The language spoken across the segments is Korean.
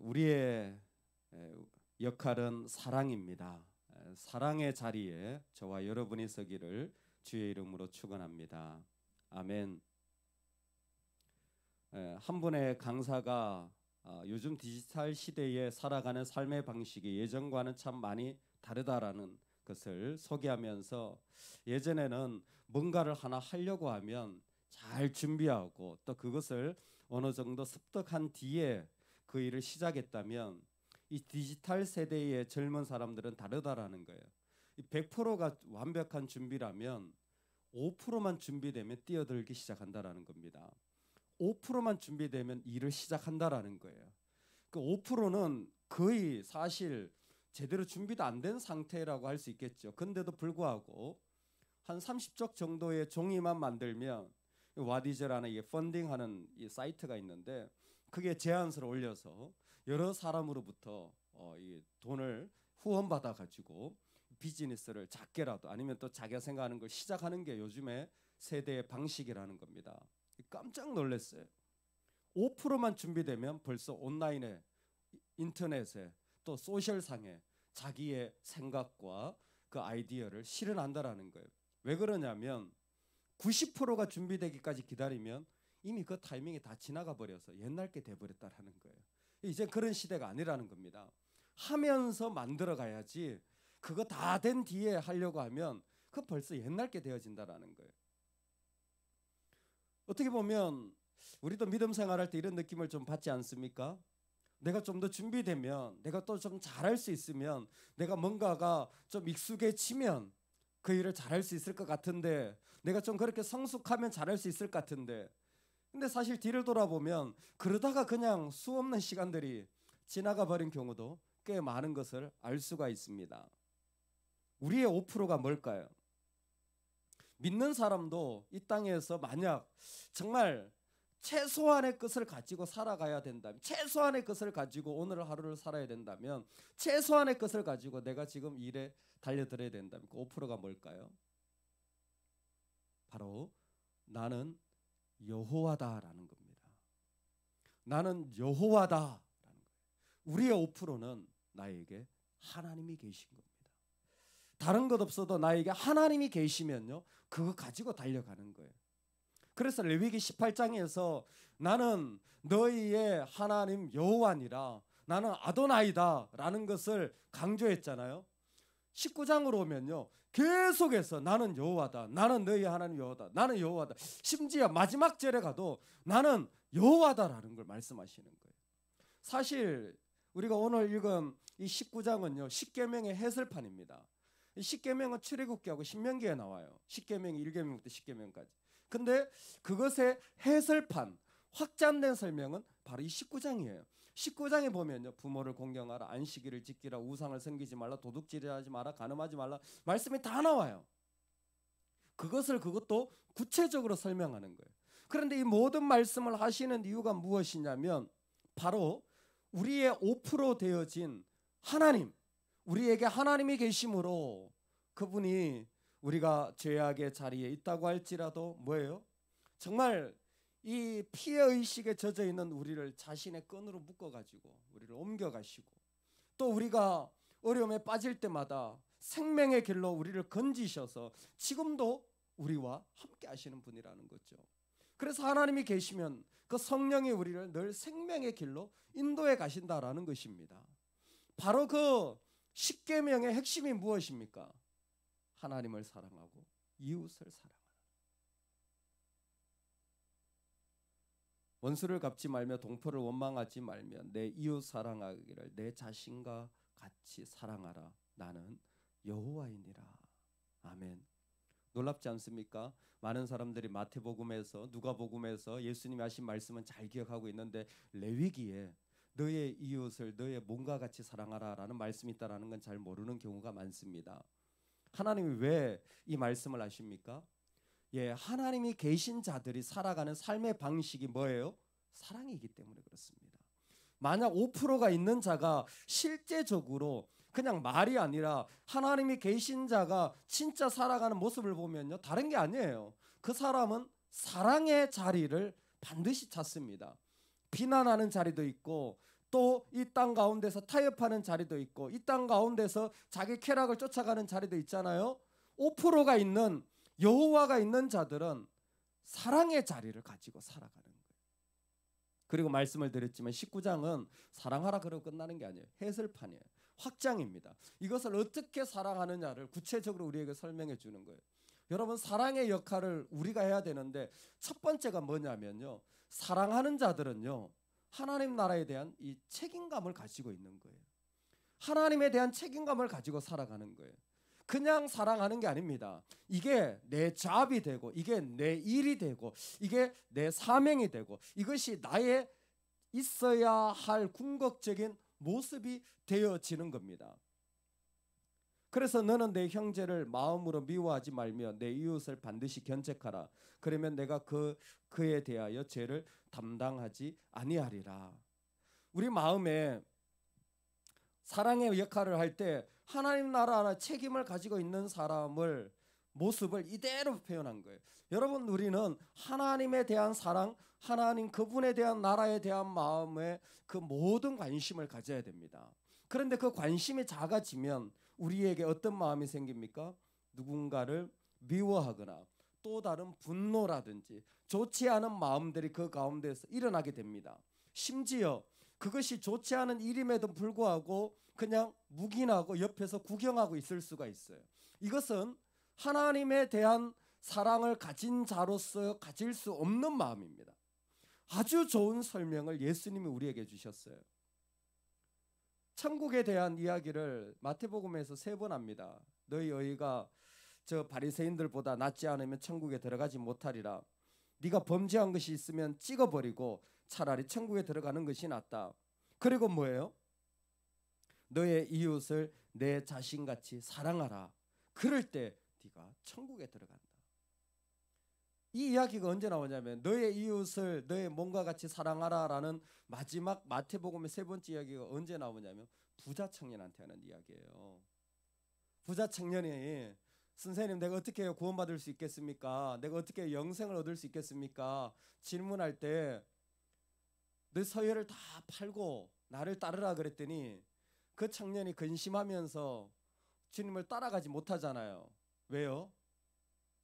우리의 역할은 사랑입니다. 사랑의 자리에 저와 여러분이 서기를 주의 이름으로 축원합니다. 아멘. 한 분의 강사가 요즘 디지털 시대에 살아가는 삶의 방식이 예전과는 참 많이 다르다라는 것을 소개하면서, 예전에는 뭔가를 하나 하려고 하면 잘 준비하고 또 그것을 어느 정도 습득한 뒤에 그 일을 시작했다면, 이 디지털 세대의 젊은 사람들은 다르다라는 거예요. 100%가 완벽한 준비라면 5%만 준비되면 뛰어들기 시작한다라는 겁니다. 5%만 준비되면 일을 시작한다라는 거예요. 그 5%는 거의 사실 제대로 준비도 안 된 상태라고 할 수 있겠죠. 근데도 불구하고 한 30쪽 정도의 종이만 만들면, 와디즈라는 이 펀딩하는 이 사이트가 있는데, 그게 제안서를 올려서 여러 사람으로부터 이 돈을 후원받아 가지고 비즈니스를 작게라도 아니면 또 자기가 생각하는 걸 시작하는 게 요즘의 세대의 방식이라는 겁니다. 깜짝 놀랐어요. 5%만 준비되면 벌써 온라인에, 인터넷에, 또 소셜상에 자기의 생각과 그 아이디어를 실현한다라는 거예요. 왜 그러냐면 90%가 준비되기까지 기다리면 이미 그 타이밍이 다 지나가 버려서 옛날 게 돼버렸다라는 거예요. 이제 그런 시대가 아니라는 겁니다. 하면서 만들어 가야지, 그거 다 된 뒤에 하려고 하면 그 벌써 옛날 게 되어진다라는 거예요. 어떻게 보면 우리도 믿음 생활할 때 이런 느낌을 좀 받지 않습니까? 내가 좀 더 준비되면, 내가 또 좀 잘할 수 있으면, 내가 뭔가가 좀 익숙해지면 그 일을 잘할 수 있을 것 같은데, 내가 좀 그렇게 성숙하면 잘할 수 있을 것 같은데, 근데 사실 뒤를 돌아보면 그러다가 그냥 수없는 시간들이 지나가 버린 경우도 꽤 많은 것을 알 수가 있습니다. 우리의 5%가 뭘까요? 믿는 사람도 이 땅에서 만약 정말 최소한의 것을 가지고 살아가야 된다면, 최소한의 것을 가지고 오늘 하루를 살아야 된다면, 최소한의 것을 가지고 내가 지금 일에 달려들어야 된다면 그 5%가 뭘까요? 바로 나는 여호와다라는 겁니다. 나는 여호와다라는 거예요. 우리의 5%는 나에게 하나님이 계신 겁니다. 다른 것 없어도 나에게 하나님이 계시면요, 그거 가지고 달려가는 거예요. 그래서 레위기 18장에서 나는 너희의 하나님 여호와니라, 나는 아도나이다 라는 것을 강조했잖아요. 19장으로 오면요, 계속해서 나는 여호와다, 나는 너희 하나님 여호와다, 나는 여호와다. 심지어 마지막 절에 가도 나는 여호와다라는 걸 말씀하시는 거예요. 사실 우리가 오늘 읽은 이 19장은요, 십계명의 해설판입니다. 이 십계명은 출애굽기하고 신명기에 나와요. 십계명이 1계명부터 10계명까지. 근데 그것의 해설판, 확장된 설명은 바로 이 19장이에요. 19장에 보면요, 부모를 공경하라, 안식일을 지키라, 우상을 섬기지 말라, 도둑질하지 마라, 간음하지 말라, 말씀이 다 나와요. 그것도 구체적으로 설명하는 거예요. 그런데 이 모든 말씀을 하시는 이유가 무엇이냐면, 바로 우리의 5% 되어진 하나님, 우리에게 하나님이 계심으로, 그분이 우리가 죄악의 자리에 있다고 할지라도 뭐예요? 정말 이 피해의식에 젖어 있는 우리를 자신의 끈으로 묶어가지고 우리를 옮겨가시고, 또 우리가 어려움에 빠질 때마다 생명의 길로 우리를 건지셔서 지금도 우리와 함께 하시는 분이라는 거죠. 그래서 하나님이 계시면 그 성령이 우리를 늘 생명의 길로 인도해 가신다라는 것입니다. 바로 그 십계명의 핵심이 무엇입니까? 하나님을 사랑하고 이웃을 사랑하라. 원수를 갚지 말며 동포를 원망하지 말며 내 이웃 사랑하기를 내 자신과 같이 사랑하라. 나는 여호와이니라. 아멘. 놀랍지 않습니까? 많은 사람들이 마태복음에서, 누가복음에서 예수님이 하신 말씀은 잘 기억하고 있는데, 레위기에 너의 이웃을 너의 몸과 같이 사랑하라 라는 말씀이 있다는 건 잘 모르는 경우가 많습니다. 하나님이 왜 이 말씀을 하십니까? 하나님이 계신 자들이 살아가는 삶의 방식이 뭐예요? 사랑이기 때문에 그렇습니다. 만약 5%가 있는 자가 실제적으로 그냥 말이 아니라 하나님이 계신 자가 진짜 살아가는 모습을 보면요, 다른 게 아니에요. 그 사람은 사랑의 자리를 반드시 찾습니다. 비난하는 자리도 있고, 또 이 땅 가운데서 타협하는 자리도 있고 이 땅 가운데서 자기 쾌락을 쫓아가는 자리도 있잖아요. 5%가 있는 여호와가 있는 자들은 사랑의 자리를 가지고 살아가는 거예요. 그리고 말씀을 드렸지만 19장은 사랑하라 그러고 끝나는 게 아니에요. 해설판이에요. 확장입니다. 이것을 어떻게 사랑하느냐를 구체적으로 우리에게 설명해 주는 거예요. 여러분, 사랑의 역할을 우리가 해야 되는데 첫 번째가 뭐냐면요, 사랑하는 자들은요 하나님 나라에 대한 이 책임감을 가지고 있는 거예요. 하나님에 대한 책임감을 가지고 살아가는 거예요. 그냥 사랑하는 게 아닙니다. 이게 내 잡이 되고 이게 내 일이 되고 이게 내 사명이 되고 이것이 나의 있어야 할 궁극적인 모습이 되어지는 겁니다. 그래서 너는 내 형제를 마음으로 미워하지 말며 내 이웃을 반드시 견책하라. 그러면 내가 그에 대하여 죄를 담당하지 아니하리라. 우리 마음에 사랑의 역할을 할 때 하나님 나라 책임을 가지고 있는 사람을 모습을 이대로 표현한 거예요. 여러분, 우리는 하나님에 대한 사랑, 하나님 그분에 대한 나라에 대한 마음에 그 모든 관심을 가져야 됩니다. 그런데 그 관심이 작아지면 우리에게 어떤 마음이 생깁니까? 누군가를 미워하거나 또 다른 분노라든지 좋지 않은 마음들이 그 가운데서 일어나게 됩니다. 심지어 그것이 좋지 않은 일임에도 불구하고 그냥 묵인하고 옆에서 구경하고 있을 수가 있어요. 이것은 하나님에 대한 사랑을 가진 자로서 가질 수 없는 마음입니다. 아주 좋은 설명을 예수님이 우리에게 주셨어요. 천국에 대한 이야기를 마태복음에서 3번 합니다. 너희 의가 저 바리새인들보다 낫지 않으면 천국에 들어가지 못하리라. 네가 범죄한 것이 있으면 찍어버리고 차라리 천국에 들어가는 것이 낫다. 그리고 뭐예요? 너의 이웃을 내 자신같이 사랑하라. 그럴 때 네가 천국에 들어간다. 이 이야기가 언제 나오냐면 너의 이웃을 너의 몸과 같이 사랑하라라는 마지막 마태복음의 3번째 이야기가 언제 나오냐면 부자 청년한테 하는 이야기예요. 부자 청년이 선생님, 내가 어떻게 구원받을 수 있겠습니까? 내가 어떻게 영생을 얻을 수 있겠습니까? 질문할 때 너 서열을 다 팔고 나를 따르라 그랬더니 그 청년이 근심하면서 주님을 따라가지 못하잖아요. 왜요?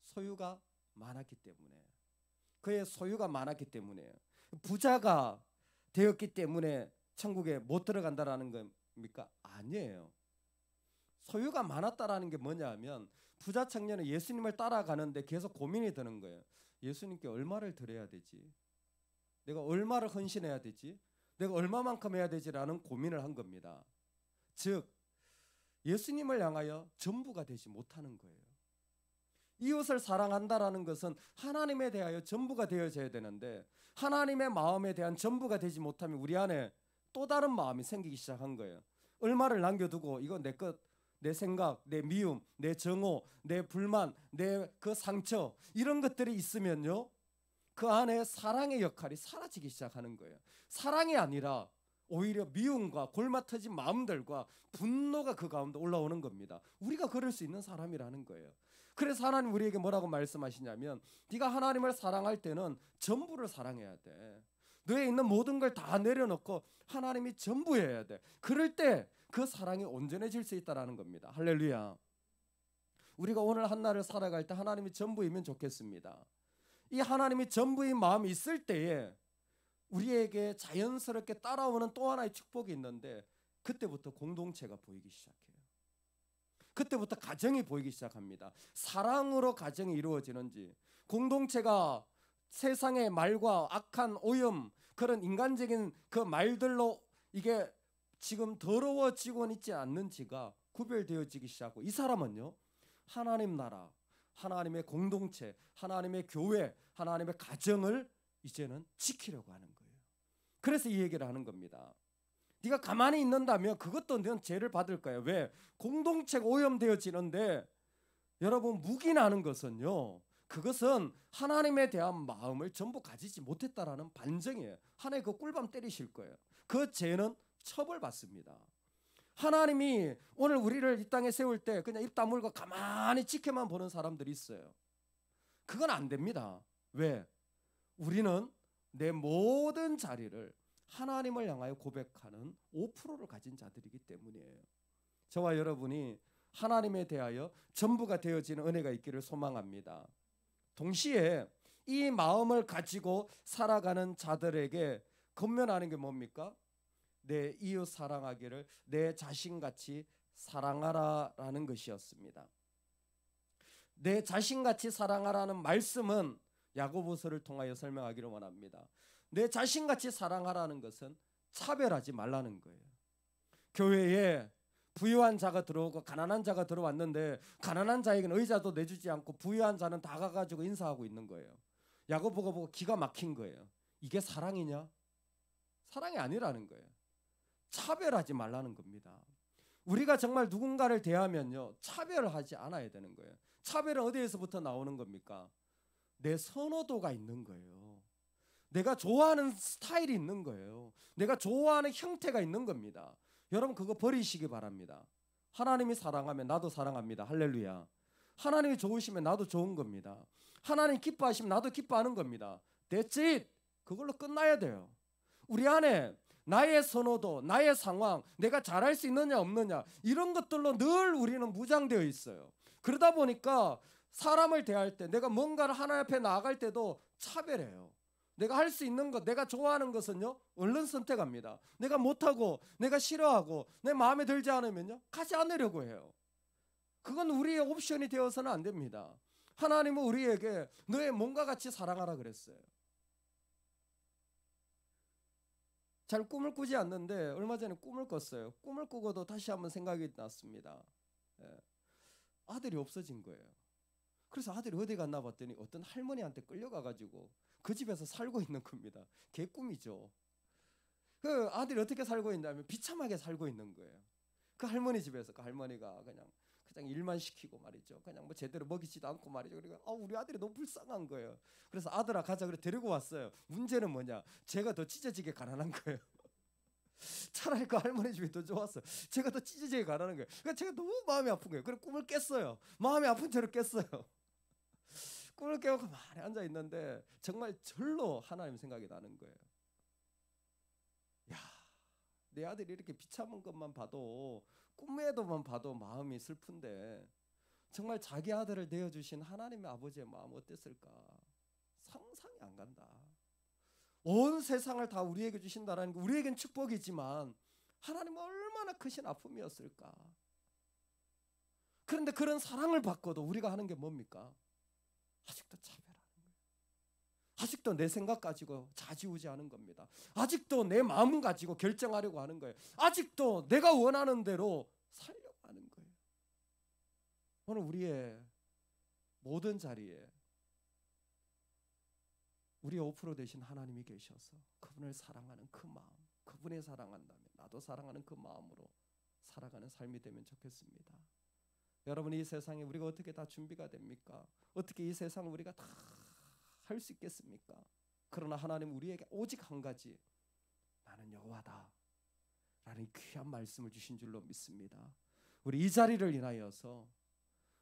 소유가 많았기 때문에. 그의 소유가 많았기 때문에. 부자가 되었기 때문에 천국에 못 들어간다라는 겁니까? 아니에요. 소유가 많았다라는 게 뭐냐면 부자 청년은 예수님을 따라가는데 계속 고민이 드는 거예요. 예수님께 얼마를 드려야 되지? 내가 얼마를 헌신해야 되지? 내가 얼마만큼 해야 되지라는 고민을 한 겁니다. 즉 예수님을 향하여 전부가 되지 못하는 거예요. 이웃을 사랑한다라는 것은 하나님에 대하여 전부가 되어져야 되는데 하나님의 마음에 대한 전부가 되지 못하면 우리 안에 또 다른 마음이 생기기 시작한 거예요. 얼마를 남겨두고 이거 내 것, 내 생각, 내 미움, 내 정오, 내 불만, 내 그 상처 이런 것들이 있으면요 그 안에 사랑의 역할이 사라지기 시작하는 거예요. 사랑이 아니라 오히려 미움과 골마 터진 마음들과 분노가 그 가운데 올라오는 겁니다. 우리가 그럴 수 있는 사람이라는 거예요. 그래서 하나님 우리에게 뭐라고 말씀하시냐면 네가 하나님을 사랑할 때는 전부를 사랑해야 돼. 너에 있는 모든 걸 다 내려놓고 하나님이 전부여야 돼. 그럴 때 그 사랑이 온전해질 수 있다는 겁니다. 할렐루야. 우리가 오늘 한날을 살아갈 때 하나님이 전부이면 좋겠습니다. 이 하나님이 전부인 마음이 있을 때에 우리에게 자연스럽게 따라오는 또 하나의 축복이 있는데 그때부터 공동체가 보이기 시작해요. 그때부터 가정이 보이기 시작합니다. 사랑으로 가정이 이루어지는지 공동체가 세상의 말과 악한 오염 그런 인간적인 그 말들로 이게 지금 더러워지고 있지 않는지가 구별되어지기 시작하고 이 사람은요 하나님 나라, 하나님의 공동체, 하나님의 교회, 하나님의 가정을 이제는 지키려고 하는 거예요. 그래서 이 얘기를 하는 겁니다. 네가 가만히 있는다면 그것도 넌 죄를 받을 거예요. 왜? 공동체가 오염되어지는데 여러분 묵인하는 것은요 그것은 하나님에 대한 마음을 전부 가지지 못했다라는 반증이에요. 하나님 그 꿀밤 때리실 거예요. 그 죄는 처벌받습니다. 하나님이 오늘 우리를 이 땅에 세울 때 그냥 입 다물고 가만히 지켜만 보는 사람들이 있어요. 그건 안 됩니다. 왜? 우리는 내 모든 자리를 하나님을 향하여 고백하는 5%를 가진 자들이기 때문이에요. 저와 여러분이 하나님에 대하여 전부가 되어지는 은혜가 있기를 소망합니다. 동시에 이 마음을 가지고 살아가는 자들에게 권면하는 게 뭡니까? 내 이웃 사랑하기를 내 자신같이 사랑하라라는 것이었습니다. 내 자신같이 사랑하라는 말씀은 야고보서를 통하여 설명하기를 원합니다. 내 자신같이 사랑하라는 것은 차별하지 말라는 거예요. 교회에 부유한 자가 들어오고 가난한 자가 들어왔는데 가난한 자에게는 의자도 내주지 않고 부유한 자는 다 가가지고 인사하고 있는 거예요. 야고보가 보고 기가 막힌 거예요. 이게 사랑이냐? 사랑이 아니라는 거예요. 차별하지 말라는 겁니다. 우리가 정말 누군가를 대하면요, 차별하지 않아야 되는 거예요. 차별은 어디에서부터 나오는 겁니까? 내 선호도가 있는 거예요. 내가 좋아하는 스타일이 있는 거예요. 내가 좋아하는 형태가 있는 겁니다. 여러분 그거 버리시기 바랍니다. 하나님이 사랑하면 나도 사랑합니다. 할렐루야. 하나님이 좋으시면 나도 좋은 겁니다. 하나님 기뻐하시면 나도 기뻐하는 겁니다. That's it. 그걸로 끝나야 돼요. 우리 안에 나의 선호도, 나의 상황, 내가 잘할 수 있느냐 없느냐 이런 것들로 늘 우리는 무장되어 있어요. 그러다 보니까 사람을 대할 때 내가 뭔가를 하나님 앞에 나아갈 때도 차별해요. 내가 할 수 있는 것, 내가 좋아하는 것은요 얼른 선택합니다. 내가 못하고 내가 싫어하고 내 마음에 들지 않으면요 가지 않으려고 해요. 그건 우리의 옵션이 되어서는 안 됩니다. 하나님은 우리에게 너의 몸과 같이 사랑하라 그랬어요. 잘 꿈을 꾸지 않는데 얼마 전에 꿈을 꿨어요. 꿈을 꾸고도 다시 한번 생각이 났습니다. 아들이 없어진 거예요. 그래서 아들이 어디 갔나 봤더니 어떤 할머니한테 끌려가가지고 그 집에서 살고 있는 겁니다. 개꿈이죠. 그 아들이 어떻게 살고 있냐면 비참하게 살고 있는 거예요. 그 할머니 집에서 그 할머니가 그냥 일만 시키고 말이죠. 그냥 뭐 제대로 먹이지도 않고 말이죠. 그러니까 우리 아들이 너무 불쌍한 거예요. 그래서 아들아 가자 그래 데리고 왔어요. 문제는 뭐냐? 제가 더 찢어지게 가난한 거예요. 차라리 그 할머니 집이 더 좋았어요. 제가 더 찢어지게 가난한 거예요. 그러니까 제가 너무 마음이 아픈 거예요. 그래 꿈을 깼어요. 마음이 아픈 채로 깼어요. 꿈을 깨고 가만히 앉아 있는데 정말 절로 하나님 생각이 나는 거예요. 야, 내 아들이 이렇게 비참한 것만 봐도 꿈에도만 봐도 마음이 슬픈데 정말 자기 아들을 내어주신 하나님의 아버지의 마음 어땠을까? 상상이 안 간다. 온 세상을 다 우리에게 주신다라는 게 우리에겐 축복이지만 하나님은 얼마나 크신 아픔이었을까? 그런데 그런 사랑을 받고도 우리가 하는 게 뭡니까? 아직도 차별하는 거예요. 아직도 내 생각 가지고 좌지우지하는 겁니다. 아직도 내 마음 가지고 결정하려고 하는 거예요. 아직도 내가 원하는 대로 살려고 하는 거예요. 오늘 우리의 모든 자리에 우리의 5% 되신 하나님이 계셔서 그분을 사랑하는 그 마음, 그분이 사랑한다면 나도 사랑하는 그 마음으로 살아가는 삶이 되면 좋겠습니다. 여러분 이 세상에 우리가 어떻게 다 준비가 됩니까? 어떻게 이 세상을 우리가 다 할 수 있겠습니까? 그러나 하나님 우리에게 오직 한 가지 나는 여호와다 라는 귀한 말씀을 주신 줄로 믿습니다. 우리 이 자리를 인하여서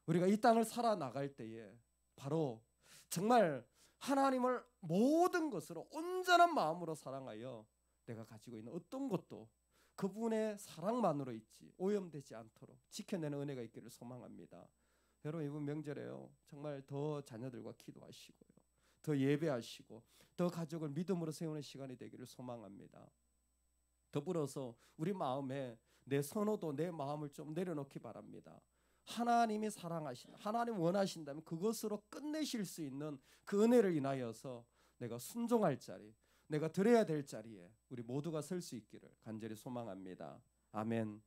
우리가 이 땅을 살아나갈 때에 바로 정말 하나님을 모든 것으로 온전한 마음으로 사랑하여 내가 가지고 있는 어떤 것도 그분의 사랑만으로 있지 오염되지 않도록 지켜내는 은혜가 있기를 소망합니다. 여러분 이번 명절에요 정말 더 자녀들과 기도하시고요 더 예배하시고 더 가족을 믿음으로 세우는 시간이 되기를 소망합니다. 더불어서 우리 마음에 내 선호도 내 마음을 좀 내려놓기 바랍니다. 하나님이 사랑하신 하나님 원하신다면 그것으로 끝내실 수 있는 그 은혜를 인하여서 내가 순종할 자리 내가 드려야 될 자리에 우리 모두가 설 수 있기를 간절히 소망합니다. 아멘.